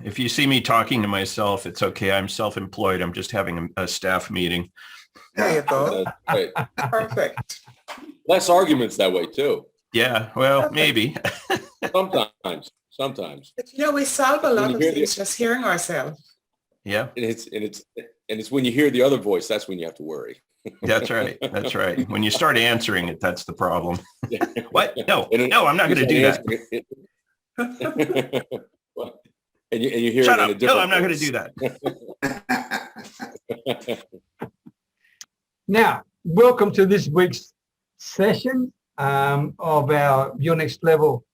If you see me talking to myself, it's okay. I'm self-employed. I'm just having a staff meeting. There you go. Right. Perfect. Less arguments that way too. Yeah, well, Perfect. maybe. Sometimes. But we solve a When lot you of hear things just hearing ourselves. Yeah, And it's when you hear the other voice, that's when you have to worry. that's right. That's right. When you start answering it, that's the problem. Yeah. What? No, And no, I'm not going to do that. Well, and you hear Shut it up. in a different No, I'm not going to voice. do that. Now, welcome to this week's session of our Your Next Level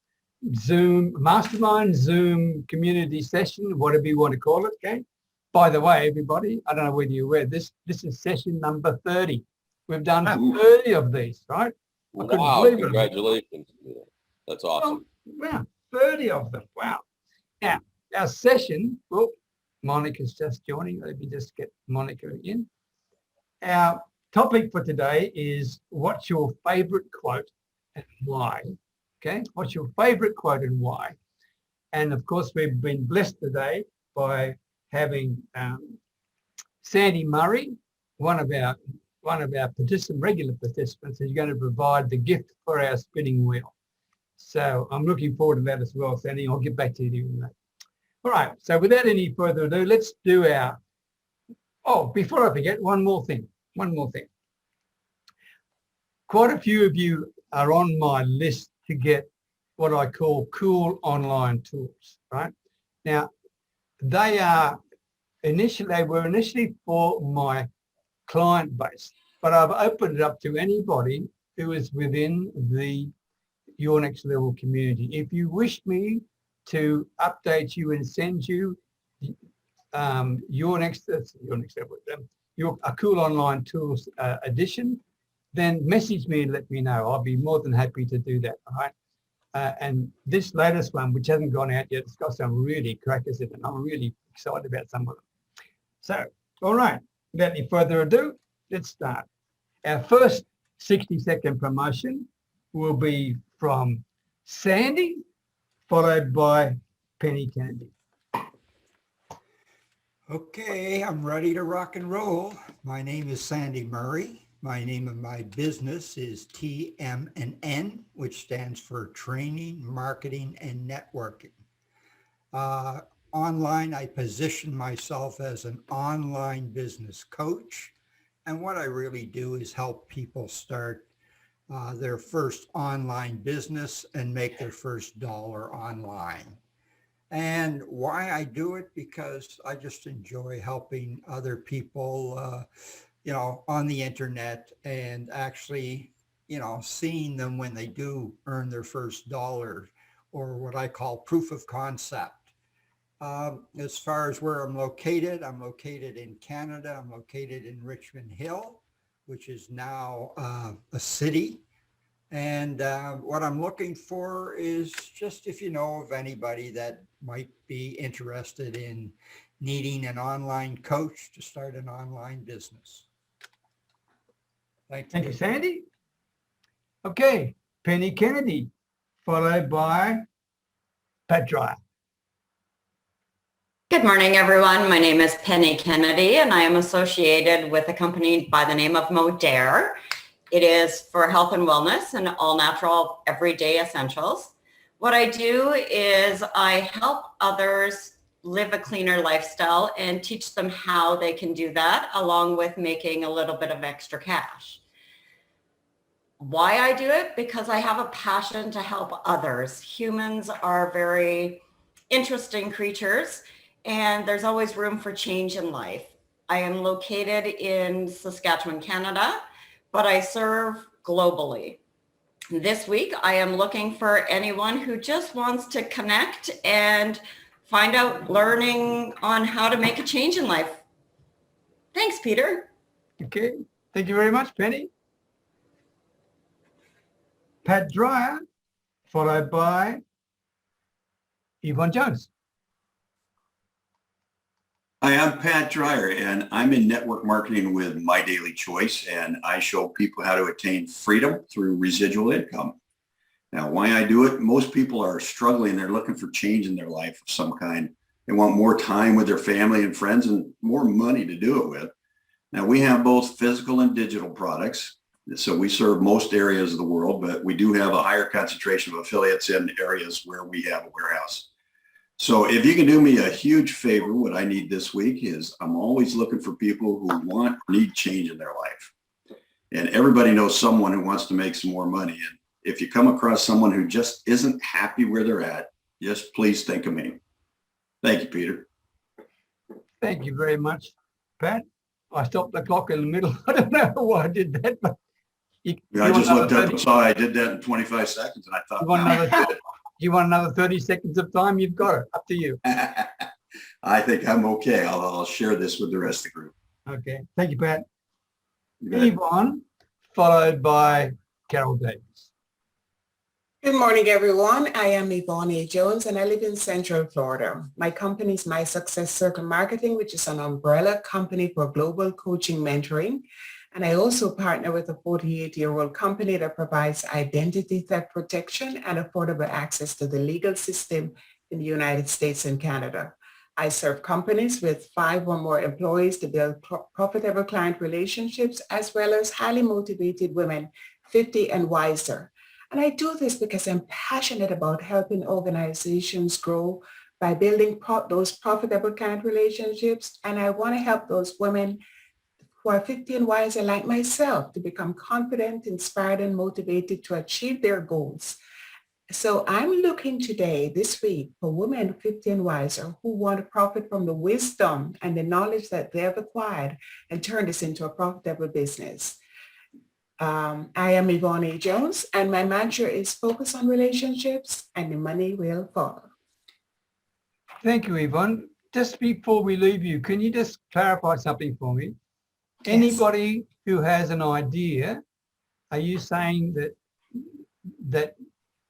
Zoom Mastermind, Zoom community session, whatever you want to call it, okay? By the way, everybody, I don't know whether you're aware, this is session number 30. We've done 30 of these, right? I couldn't Wow, believe it. congratulations. Yeah, that's awesome. Wow, 30 of them, wow. Now, our session, well, Monica's just joining. Let me just get Monica in. Our topic for today is what's your favorite quote and why? Okay, what's your favorite quote and why? And of course, we've been blessed today by having Sandy Murray, one of our regular participants, who's going to provide the gift for our spinning wheel. So I'm looking forward to that as well, Sandy. I'll get back to you in that. All right, so without any further ado, let's do our, before I forget, one more thing. Quite a few of you are on my list to get what I call cool online tools, right? Now, they were initially for my client base, but I've opened it up to anybody who is within the Your Next Level community. If you wish me to update you and send you a cool online tools edition, then message me and let me know. I'll be more than happy to do that, all right? And this latest one, which hasn't gone out yet, it's got some really crackers in it, and I'm really excited about some of them. So, all right, without any further ado, let's start. Our first 60-second promotion will be from Sandy, followed by Penny Kennedy. Okay, I'm ready to rock and roll. My name is Sandy Murray. My name of my business is TM&N, which stands for Training, Marketing, and Networking. Online, I position myself as an online business coach. And what I really do is help people start their first online business and make their first dollar online. And why I do it, because I just enjoy helping other people, on the internet, and actually, seeing them when they do earn their first dollar, or what I call proof of concept. As far as where I'm located in Canada. I'm located in Richmond Hill, which is now a city. And what I'm looking for is just if you know of anybody that might be interested in needing an online coach to start an online business. Thank you, Sandy. Okay, Penny Kennedy, followed by Pat Dreyer. Good morning, everyone. My name is Penny Kennedy, and I am associated with a company by the name of Modere. It is for health and wellness and all natural everyday essentials. What I do is I help others live a cleaner lifestyle and teach them how they can do that, along with making a little bit of extra cash. Why I do it? Because I have a passion to help others. Humans are very interesting creatures, and there's always room for change in life. I am located in Saskatchewan, Canada, but I serve globally. This week, I am looking for anyone who just wants to connect and find out learning on how to make a change in life. Thanks, Peter. Okay, thank you very much, Penny. Pat Dreyer, followed by Yvonne Jones. Hi, I'm Pat Dreyer, and I'm in network marketing with My Daily Choice, and I show people how to attain freedom through residual income. Now, why I do it, most people are struggling. They're looking for change in their life of some kind. They want more time with their family and friends and more money to do it with. Now, we have both physical and digital products. So we serve most areas of the world, but we do have a higher concentration of affiliates in areas where we have a warehouse. So if you can do me a huge favor, what I need this week is I'm always looking for people who want or need change in their life. And everybody knows someone who wants to make some more money. And if you come across someone who just isn't happy where they're at, just please think of me. Thank you, Peter. Thank you very much, Pat. I stopped the clock in the middle. I don't know why I did that, but I just looked up and saw I did that in 25 seconds and I thought, you want another 30 seconds of time? You've got it. Up to you. I think I'm okay. I'll share this with the rest of the group. Okay. Thank you, Pat. You bet. Yvonne, followed by Carol Davies. Good morning, everyone. I am Yvonne A Jones and I live in Central Florida. My company is My Success Circle Marketing, which is an umbrella company for global coaching mentoring. And I also partner with a 48-year-old company that provides identity theft protection and affordable access to the legal system in the United States and Canada. I serve companies with 5 or more employees to build profitable client relationships, as well as highly motivated women, 50 and wiser. And I do this because I'm passionate about helping organizations grow by building those profitable client relationships. And I want to help those women who are 50 and wiser like myself to become confident, inspired, and motivated to achieve their goals. So I'm looking today, this week, for women 50 and wiser who want to profit from the wisdom and the knowledge that they have acquired and turn this into a profitable business. I am Yvonne A Jones, and my mantra is focus on relationships and the money will follow. Thank you, Yvonne. Just before we leave you, can you just clarify something for me? Yes. Anybody who has an idea, are you saying that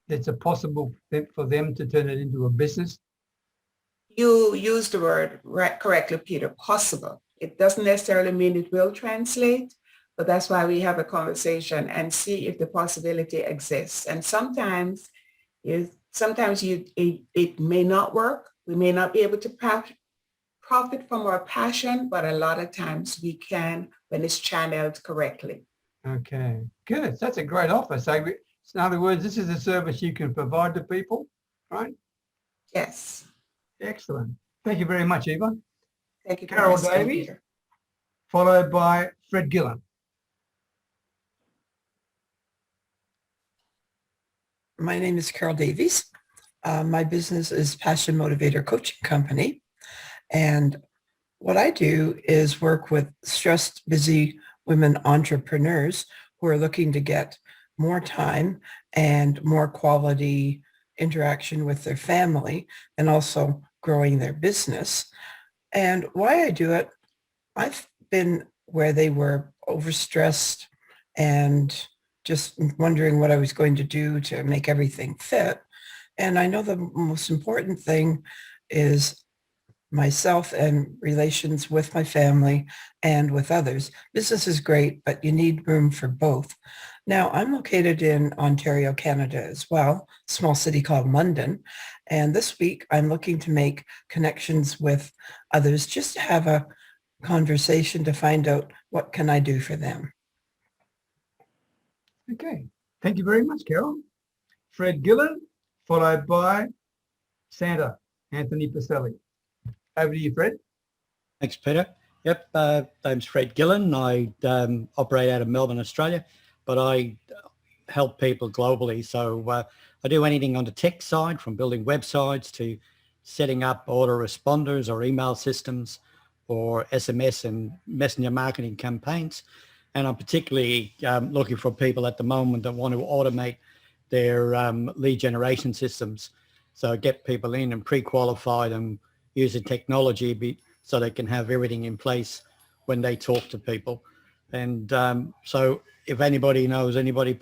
it's a possible for them to turn it into a business? You used the word correctly, Peter, possible. It doesn't necessarily mean it will translate, but that's why we have a conversation and see if the possibility exists. And sometimes it may not work. We may not be able to profit from our passion, but a lot of times we can when it's channeled correctly. Okay, good. That's a great offer. So in other words, this is a service you can provide to people, right? Yes. Excellent. Thank you very much, Yvonne. Thank you, Carol asking, Davies, Peter. followed by Fred Gillen. My name is Carol Davies. My business is Passion Motivator Coaching Company. And what I do is work with stressed, busy women entrepreneurs who are looking to get more time and more quality interaction with their family and also growing their business. And why I do it, I've been where they were overstressed and just wondering what I was going to do to make everything fit. And I know the most important thing is myself and relations with my family and with others. Business is great, but you need room for both. Now, I'm located in Ontario, Canada as well, a small city called London. And this week, I'm looking to make connections with others just to have a conversation to find out what can I do for them. Okay. Thank you very much, Carol. Fred Gillen, followed by Santa, Anthony Piselli. Over to you, Fred. Thanks, Peter. Yep, name's Fred Gillen. I operate out of Melbourne, Australia, but I help people globally. So I do anything on the tech side, from building websites to setting up autoresponders or email systems or SMS and messenger marketing campaigns. And I'm particularly looking for people at the moment that want to automate their lead generation systems. So get people in and pre-qualify them using technology so they can have everything in place when they talk to people. And so if anybody knows anybody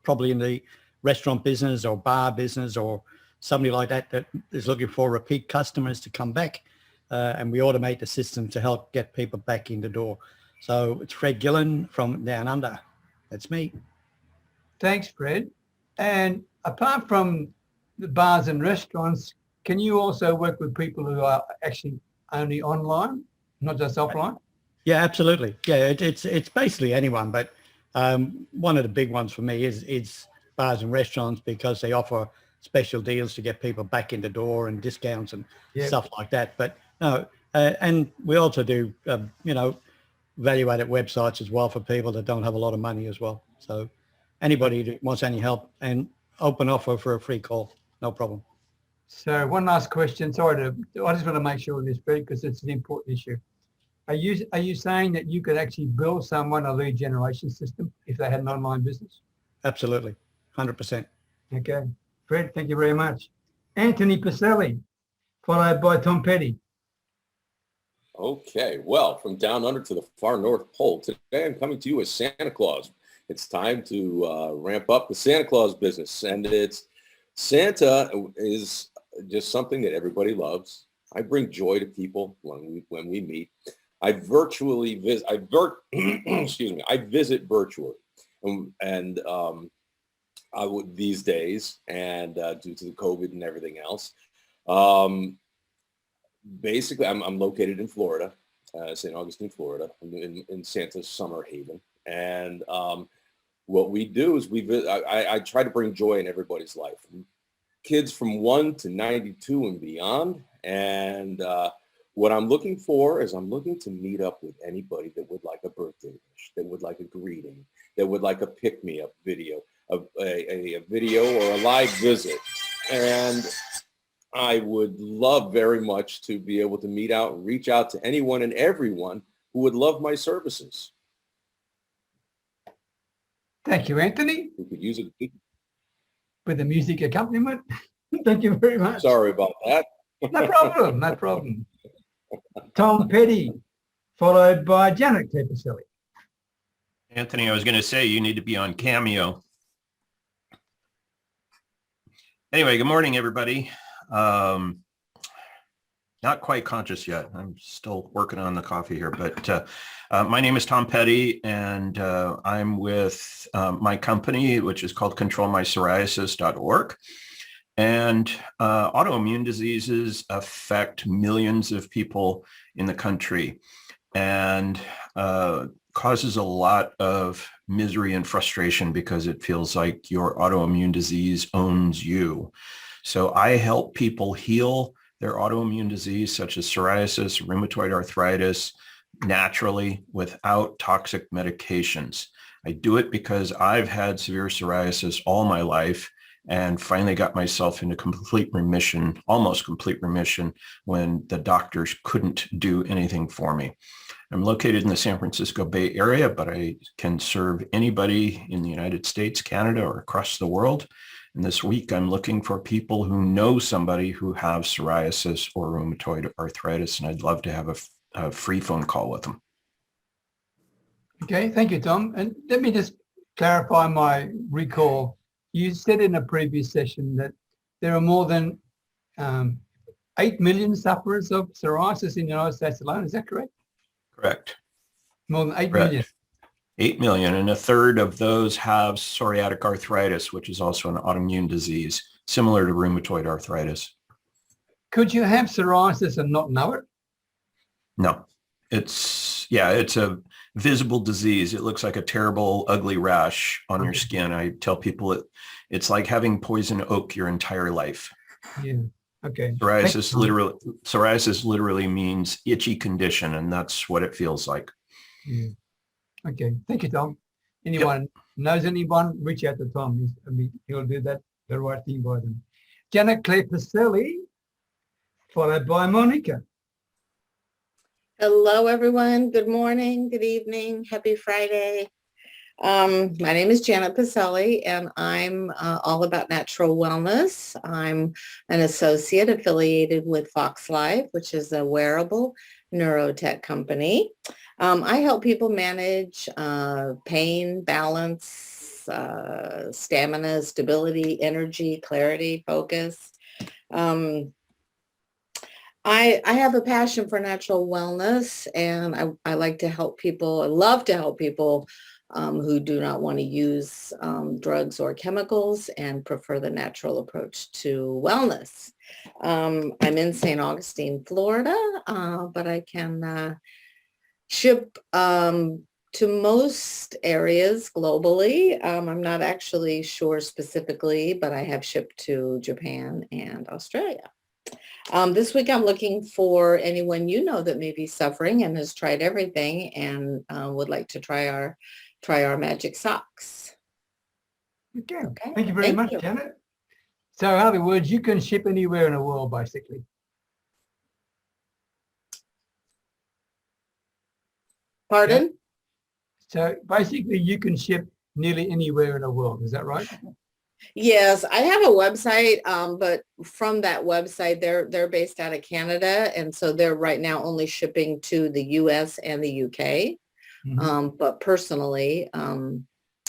probably in the restaurant business or bar business or somebody like that that is looking for repeat customers to come back, and we automate the system to help get people back in the door. So it's Fred Gillen from Down Under. That's me. Thanks, Fred. And apart from the bars and restaurants, can you also work with people who are actually only online, not just offline? Yeah, absolutely. Yeah, it's basically anyone, but one of the big ones for me is bars and restaurants, because they offer special deals to get people back in the door and discounts and stuff like that. But no, and we also do value-added websites as well for people that don't have a lot of money as well. So anybody that wants any help, and open offer for a free call, no problem. So one last question. Sorry, I just want to make sure of this, because it's an important issue. Are you saying that you could actually build someone a lead generation system if they had an online business? Absolutely, 100%. Okay, Fred, thank you very much. Anthony Piselli, followed by Tom Petty. Okay, well, from down under to the far North Pole, today I'm coming to you as Santa Claus. It's time to ramp up the Santa Claus business, and Santa is just something that everybody loves. I bring joy to people when we meet. I virtually visit. I visit virtually, and I would these days, and due to the COVID and everything else. Basically, I'm located in Florida, St. Augustine, Florida. I'm in Santa's summer haven, and what we do is I try to bring joy in everybody's life, kids from 1 to 92 and beyond, and what I'm looking for is I'm looking to meet up with anybody that would like a birthday wish, that would like a greeting, that would like a pick-me-up video, a video or a live visit. And I would love very much to be able to meet out and reach out to anyone and everyone who would love my services. Thank you, Anthony. Who could use it. With the music accompaniment. Thank you very much. Sorry about that. No problem, no problem. Tom Petty, followed by Janet Piselli. Anthony, I was going to say you need to be on Cameo. Anyway, good morning, everybody. Not quite conscious yet. I'm still working on the coffee here, but my name is Tom Petty, and I'm with my company, which is called controlmypsoriasis.org. And autoimmune diseases affect millions of people in the country, and causes a lot of misery and frustration because it feels like your autoimmune disease owns you. So I help people heal their autoimmune disease, such as psoriasis, rheumatoid arthritis, naturally without toxic medications. I do it because I've had severe psoriasis all my life, and finally got myself into complete remission, almost complete remission, when the doctors couldn't do anything for me. I'm located in the San Francisco Bay Area, but I can serve anybody in the United States, Canada, or across the world. And this week, I'm looking for people who know somebody who has psoriasis or rheumatoid arthritis, and I'd love to have a free phone call with them. Okay, thank you, Tom. And let me just clarify my recall. You said in a previous session that there are more than 8 million sufferers of psoriasis in the United States alone. Is that correct? Correct. More than 8 Correct. million. 8 million, and a third of those have psoriatic arthritis, which is also an autoimmune disease, similar to rheumatoid arthritis. Could you have psoriasis and not know it? No, it's a visible disease. It looks like a terrible, ugly rash on your skin. I tell people it's like having poison oak your entire life. Yeah. Okay. Psoriasis literally means itchy condition, and that's what it feels like. Yeah. Okay. Thank you, Tom. Anyone knows anyone, reach out to Tom. He'll do the right thing by them. Janet Cler Piselli, followed by Monica. Hello, everyone. Good morning, good evening, happy Friday. My name is Janet Piselli, and I'm all about natural wellness. I'm an associate affiliated with Fox Life, which is a wearable neurotech company. I help people manage pain, balance, stamina, stability, energy, clarity, focus. I have a passion for natural wellness, and I like to help people. I love to help people who do not want to use drugs or chemicals and prefer the natural approach to wellness. I'm in St. Augustine, Florida, but I can ship to most areas globally. I'm not actually sure specifically, but I have shipped to Japan and Australia. This week I'm looking for anyone you know that may be suffering and has tried everything and would like to try our magic socks. Okay. Okay. Thank you very much, Janet. So in other words, you can ship anywhere in the world, basically. Pardon? So basically you can ship nearly anywhere in the world. Is that right? Yes, I have a website, but from that website, they're based out of Canada, and so they're right now only shipping to the U.S. and the UK. But personally,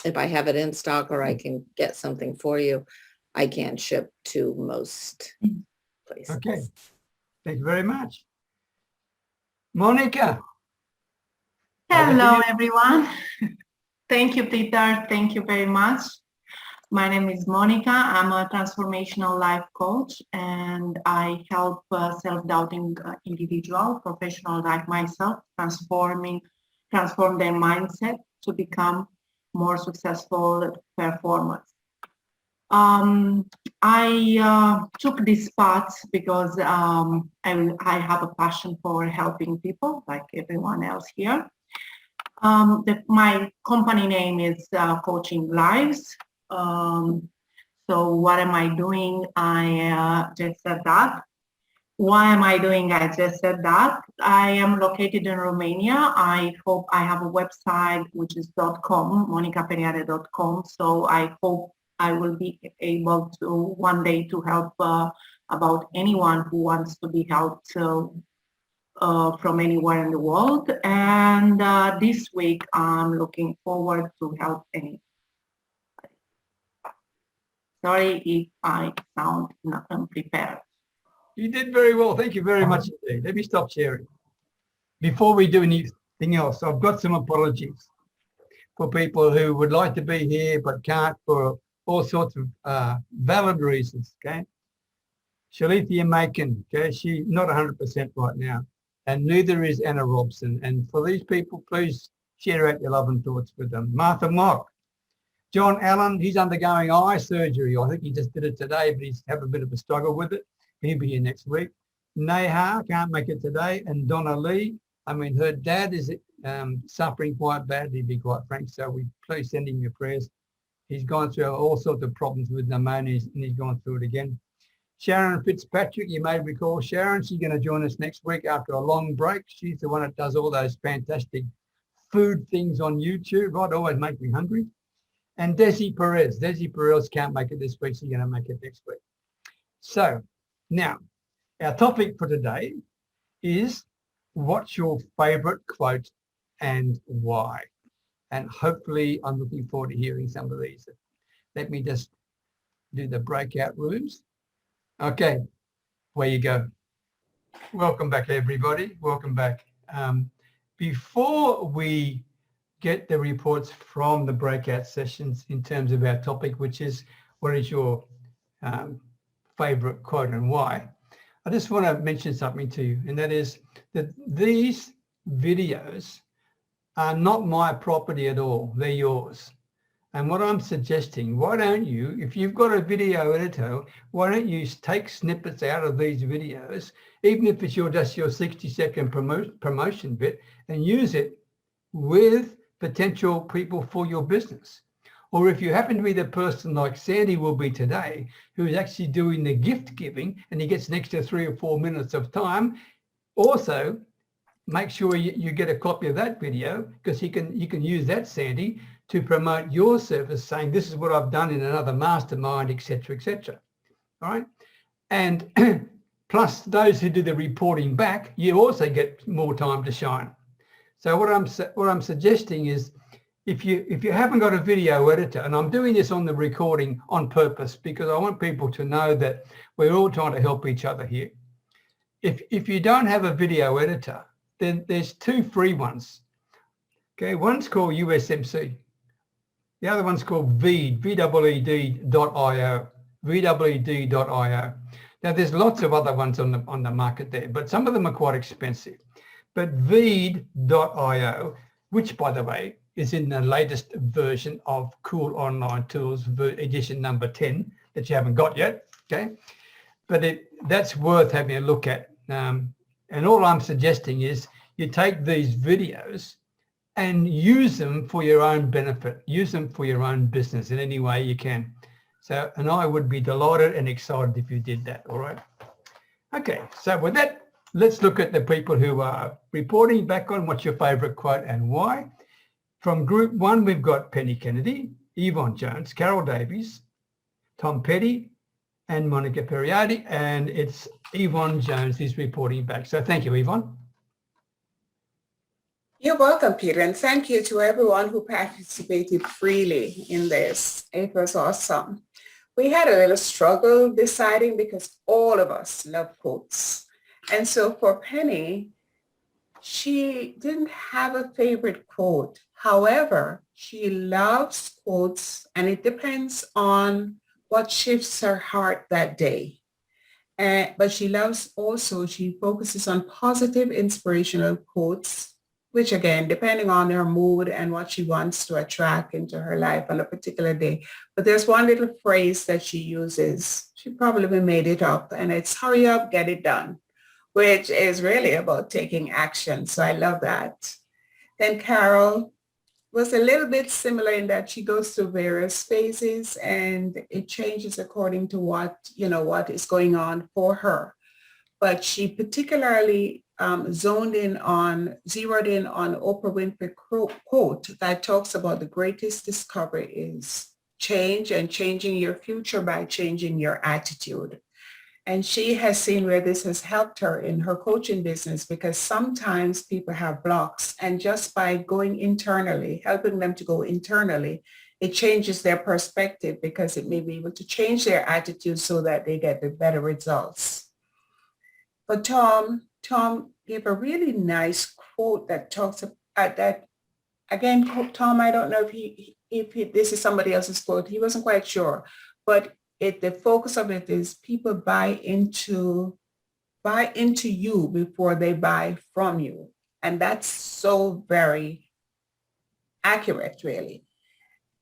if I have it in stock or I can get something for you, I can ship to most places. Okay. Thank you very much. Monica. Hello, everyone. Thank you, Peter. Thank you very much. My name is Monica. I'm a transformational life coach, and I help self-doubting individuals, professionals like myself, transform their mindset to become more successful performers. I took this path because I have a passion for helping people, like everyone else here. My company name is Coaching Lives. So what am I doing? I just said that. Why am I doing? I just said that. I am located in Romania. I hope I have a website which is .com, monicaperiade.com. So I hope I will be able to one day to help about anyone who wants to be helped from anywhere in the world. And this week I'm looking forward to help anyone. Sorry if I sound not unprepared. You did very well. Thank you very much indeed. Let me stop sharing. Before we do anything else, I've got some apologies for people who would like to be here but can't for all sorts of valid reasons, okay? Shalithia Macon, okay, she's not 100% right now, and neither is Anna Robson. And for these people, please share out your love and thoughts with them. Martha Mock, John Allen, he's undergoing eye surgery. I think he just did it today, but he's having a bit of a struggle with it. He'll be here next week. Neha can't make it today. And Donna Lee, I mean, her dad is suffering quite badly, to be quite frank. So we please send him your prayers. He's gone through all sorts of problems with pneumonia and he's gone through it again. Sharon Fitzpatrick, you may recall Sharon. She's going to join us next week after a long break. She's the one that does all those fantastic food things on YouTube, right? Always make me hungry. And Desi Perez. Desi Perez can't make it this week. She's going to make it next week. So now, our topic for today is what's your favorite quote and why? And hopefully I'm looking forward to hearing some of these. Let me just do the breakout rooms. Okay, where you go. Welcome back, everybody. Welcome back. Before we get the reports from the breakout sessions in terms of our topic, which is what is your favorite quote and why, I just want to mention something to you, and that is that these videos are not my property at all. They're yours. And what I'm suggesting, why don't you, if you've got a video editor, why don't you take snippets out of these videos, even if it's just your 60-second promotion bit, and use it with potential people for your business. Or if you happen to be the person like Sandy will be today, who's actually doing the gift giving and he gets an extra 3 or 4 minutes of time, also make sure you get a copy of that video, because you can use that, Sandy, to promote your service, saying this is what I've done in another mastermind, etc., etc. All right. And plus those who do the reporting back, you also get more time to shine. So what I'm suggesting is, if you haven't got a video editor, and I'm doing this on the recording on purpose because I want people to know that we're all trying to help each other here. If you don't have a video editor, then there's 2 free ones. Okay, one's called USMC. The other one's called Veed, VEED.io, VEED.io. Now, there's lots of other ones on the market there, but some of them are quite expensive. But Veed.io, which, by the way, is in the latest version of Cool Online Tools, edition number 10, that you haven't got yet, okay? But that's worth having a look at. And all I'm suggesting is you take these videos and use them for your own benefit, use them for your own business in any way you can. So, and I would be delighted and excited if you did that, all right? Okay, so with that, let's look at the people who are reporting back on what's your favorite quote and why. From group one, we've got Penny Kennedy, Yvonne Jones, Carol Davies, Tom Petty, and Monica Periade, and it's Yvonne Jones who's reporting back. So thank you, Yvonne. You're welcome, Peter, and thank you to everyone who participated freely in this. It was awesome. We had a little struggle deciding because all of us love quotes. And so for Penny, she didn't have a favorite quote. However, she loves quotes, and it depends on what shifts her heart that day. But she loves also, she focuses on positive, inspirational quotes, which again, depending on her mood and what she wants to attract into her life on a particular day. But there's one little phrase that she uses. She probably made it up, and it's hurry up, get it done, which is really about taking action. So I love that. Then Carol was a little bit similar in that she goes through various phases and it changes according to what is going on for her. But she particularly zeroed in on Oprah Winfrey quote that talks about the greatest discovery is change, and changing your future by changing your attitude. And she has seen where this has helped her in her coaching business, because sometimes people have blocks, and just by going internally, helping them to go internally, it changes their perspective, because it may be able to change their attitude so that they get the better results. But Tom gave a really nice quote that talks about that. Again, Tom, I don't know if this is somebody else's quote. He wasn't quite sure, but the focus of it is people buy into you before they buy from you. And that's so very accurate, really.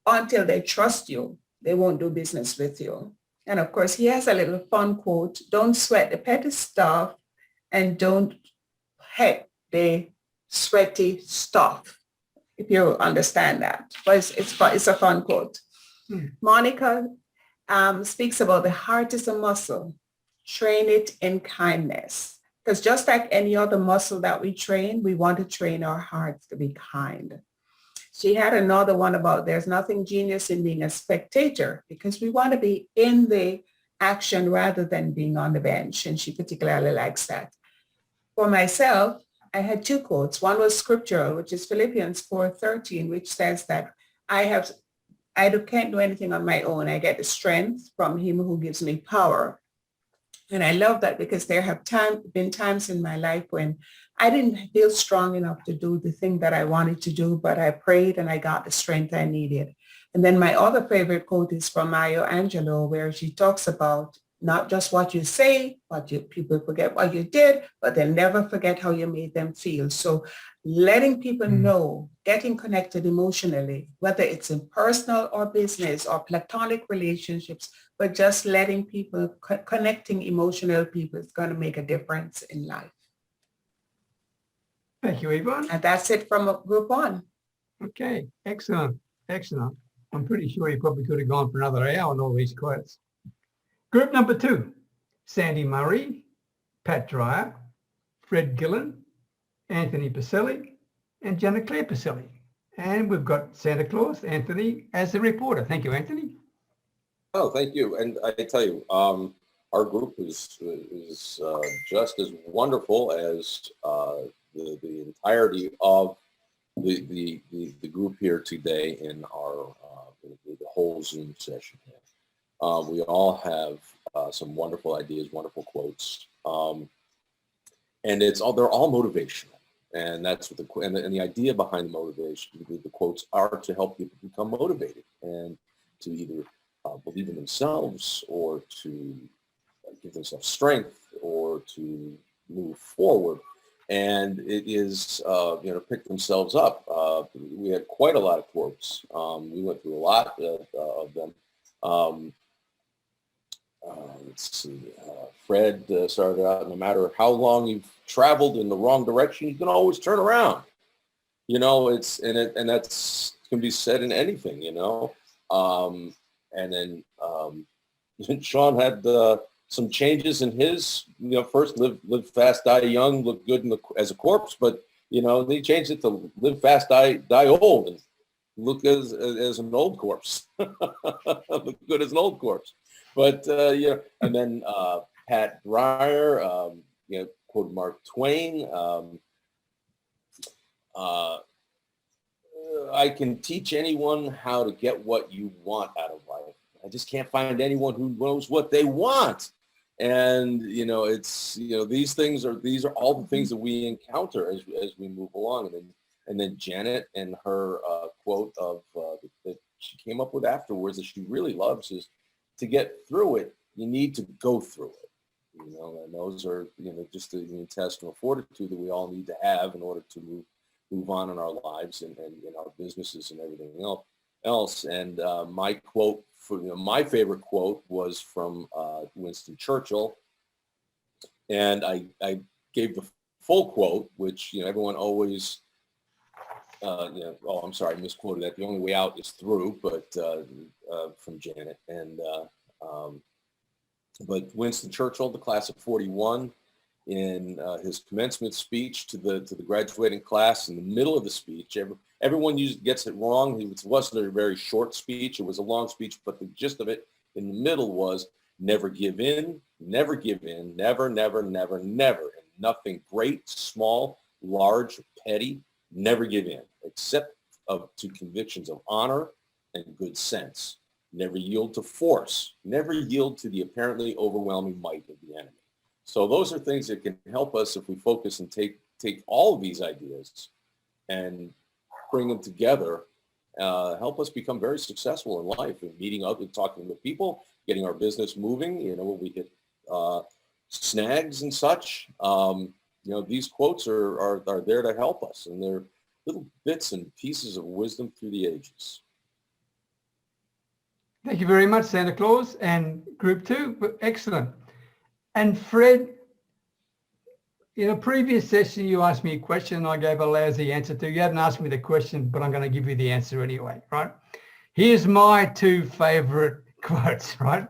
Until they trust you, they won't do business with you. And of course, he has a little fun quote: don't sweat the petty stuff and don't hate the sweaty stuff, if you understand that. But it's a fun quote. Monica speaks about the heart is a muscle. Train it in kindness. Because just like any other muscle that we train, we want to train our hearts to be kind. She had another one about there's nothing genius in being a spectator, because we want to be in the action rather than being on the bench. And she particularly likes that. For myself, I had two quotes. One was scriptural, which is Philippians 4:13, which says that I can't do anything on my own. I get the strength from him who gives me power. And I love that, because there have been times in my life when I didn't feel strong enough to do the thing that I wanted to do, but I prayed and I got the strength I needed. And then my other favorite quote is from Maya Angelou, where she talks about not just what you say, people forget what you did, but they'll never forget how you made them feel. So letting people know, getting connected emotionally, whether it's in personal or business or platonic relationships, but just letting people, connecting emotional people is going to make a difference in life. Thank you, Yvonne. And that's it from group one. Okay, excellent, excellent. I'm pretty sure you probably could have gone for another hour on all these quotes. Group number two, Sandy Murray, Pat Dreyer, Fred Gillen, Anthony Piselli, and Janet Cler Piselli. And we've got Santa Claus, Anthony, as the reporter. Thank you, Anthony. Oh, thank you. And I tell you, our group is just as wonderful as the entirety of the group here today in our the whole Zoom session here. We all have some wonderful ideas, wonderful quotes, and they're all motivational. And that's what the idea behind the motivation, the quotes are to help people become motivated and to either believe in themselves or to give themselves strength or to move forward. And it is, pick themselves up. We had quite a lot of quotes. We went through a lot of them. Let's see. Fred started out, no matter how long you've traveled in the wrong direction, you can always turn around. And that's can be said in anything, And then Sean had some changes in his, first live fast, die young, look good as a corpse, but he changed it to live fast, die old, and look as an old corpse, look good as an old corpse. But and then Pat Breyer, quoted Mark Twain. I can teach anyone how to get what you want out of life. I just can't find anyone who knows what they want. And these are all the things that we encounter as we move along. And then Janet and her quote of that she came up with afterwards that she really loves is, to get through it, you need to go through it. And those are just the intestinal fortitude that we all need to have in order to move on in our lives and in our businesses and everything else. And my quote my favorite quote was from Winston Churchill, and I gave the full quote, which everyone always I'm sorry, I misquoted that. The only way out is through, but from Janet. And but Winston Churchill, the class of 41, in his commencement speech to the graduating class, in the middle of the speech, everyone gets it wrong. It wasn't a very short speech. It was a long speech, but the gist of it in the middle was never give in, never give in, never, never, never, never. And nothing great, small, large, petty, never give in, except to convictions of honor and good sense. Never yield to force. Never yield to the apparently overwhelming might of the enemy. So those are things that can help us if we focus and take all of these ideas and bring them together, help us become very successful in life and meeting up and talking with people, getting our business moving, when we hit snags and such. These quotes are there to help us, and they're little bits and pieces of wisdom through the ages. Thank you very much, Santa Claus and Group 2. Excellent. And Fred, in a previous session, you asked me a question and I gave a lousy answer to. You hadn't asked me the question, but I'm going to give you the answer anyway, right? Here's my two favorite quotes, right?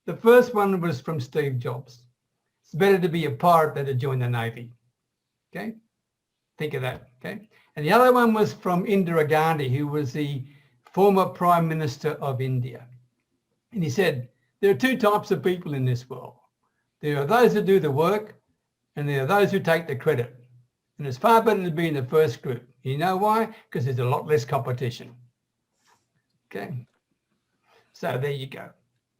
The first one was from Steve Jobs. It's better to be a pirate than to join the Navy. Okay? Think of that, okay? And the other one was from Indira Gandhi, who was the former Prime Minister of India. And he said, there are two types of people in this world. There are those who do the work, and there are those who take the credit. And it's far better to be in the first group. You know why? Because there's a lot less competition. Okay? So there you go.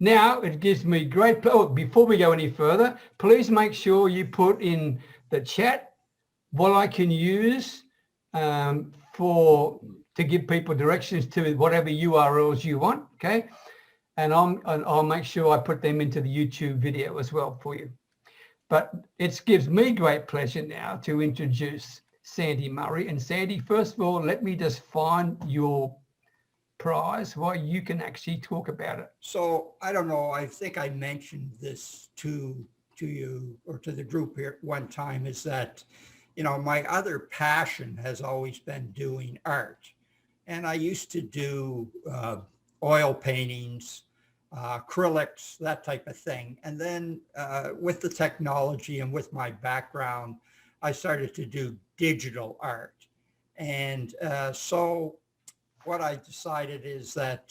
Now, it gives me great pleasure. Before we go any further, please make sure you put in the chat what I can use to give people directions to whatever URLs you want, okay? And I'll make sure I put them into the YouTube video as well for you. But it gives me great pleasure now to introduce Sandy Murray. And Sandy, first of all, let me just find your prize while you can actually talk about it. So I don't know, I think I mentioned this to you or to the group here one time, is that, my other passion has always been doing art. And I used to do oil paintings, acrylics, that type of thing. And then with the technology and with my background, I started to do digital art. And so what I decided is that,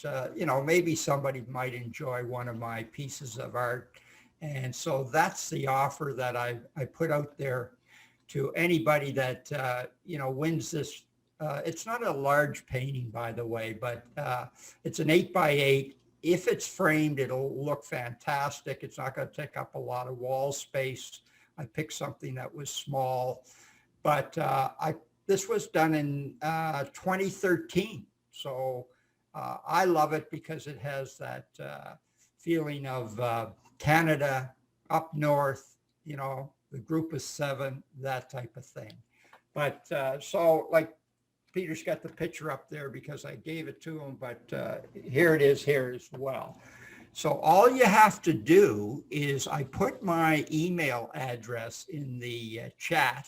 maybe somebody might enjoy one of my pieces of art. And so that's the offer that I put out there to anybody that, wins this. It's not a large painting, by the way, but it's an 8x8. If it's framed, it'll look fantastic. It's not going to take up a lot of wall space. I picked something that was small, but this was done in 2013. So I love it because it has that feeling of Canada up north, you know, the group of 7, that type of thing. But so like Peter's got the picture up there because I gave it to him, but here it is here as well. So all you have to do is I put my email address in the chat,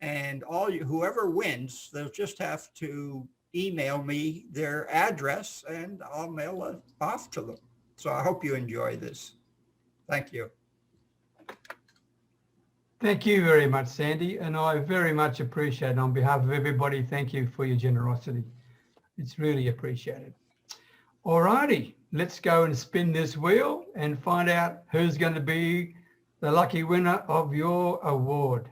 and whoever wins, they'll just have to email me their address and I'll mail it off to them. So I hope you enjoy this. Thank you. Thank you very much, Sandy, and I very much appreciate it. On behalf of everybody, thank you for your generosity. It's really appreciated. All righty, let's go and spin this wheel and find out who's going to be the lucky winner of your award.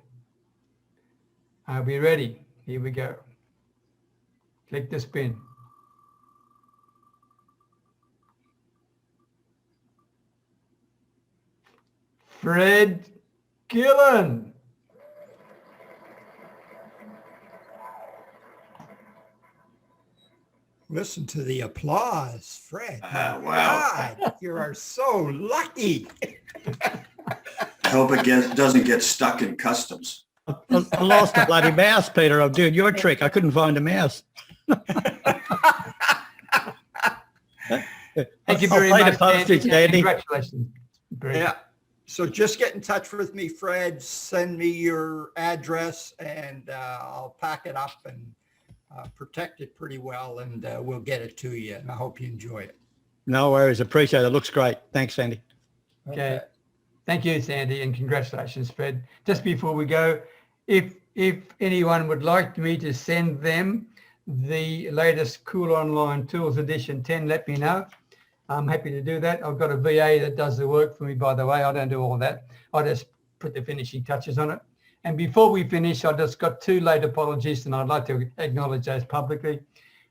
Are we ready? Here we go. Click the spin. Fred Gillen. Listen to the applause, Fred. Wow. God, you are so lucky. I hope it doesn't get stuck in customs. I lost a bloody mouse, Peter. I'm doing your trick. I couldn't find a mouse. Thank you very I'll pay much, the postage, Andy. Congratulations. Yeah. So just get in touch with me, Fred. Send me your address and I'll pack it up and protect it pretty well, and we'll get it to you. And I hope you enjoy it. No worries. Appreciate it. Looks great. Thanks, Sandy. Okay. Thank you, Sandy, and congratulations, Fred. Just before we go, if anyone would like me to send them the latest Cool Online Tools Edition 10, let me know. I'm happy to do that. I've got a VA that does the work for me, by the way. I don't do all that. I just put the finishing touches on it. And before we finish, I just got 2 late apologies, and I'd like to acknowledge those publicly.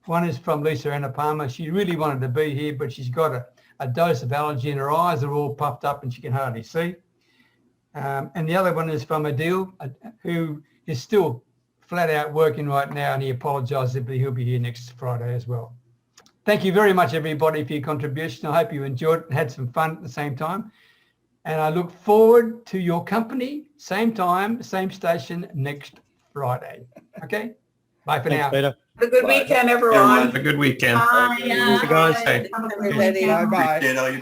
One is from Lisa Anna Palmer. She really wanted to be here, but she's got a dose of allergy and her eyes are all puffed up and she can hardly see. And the other one is from Adil, who is still flat out working right now, and he apologises, but he'll be here next Friday as well. Thank you very much, everybody, for your contribution. I hope you enjoyed it and had some fun at the same time. And I look forward to your company, same time, same station next Friday. Okay? Bye for Thanks, now. Peter. Have a good weekend, everyone. Have a good weekend. Bye. Thank you, guys. Hey. Have a good Everybody. weekend. Bye-bye. Appreciate all your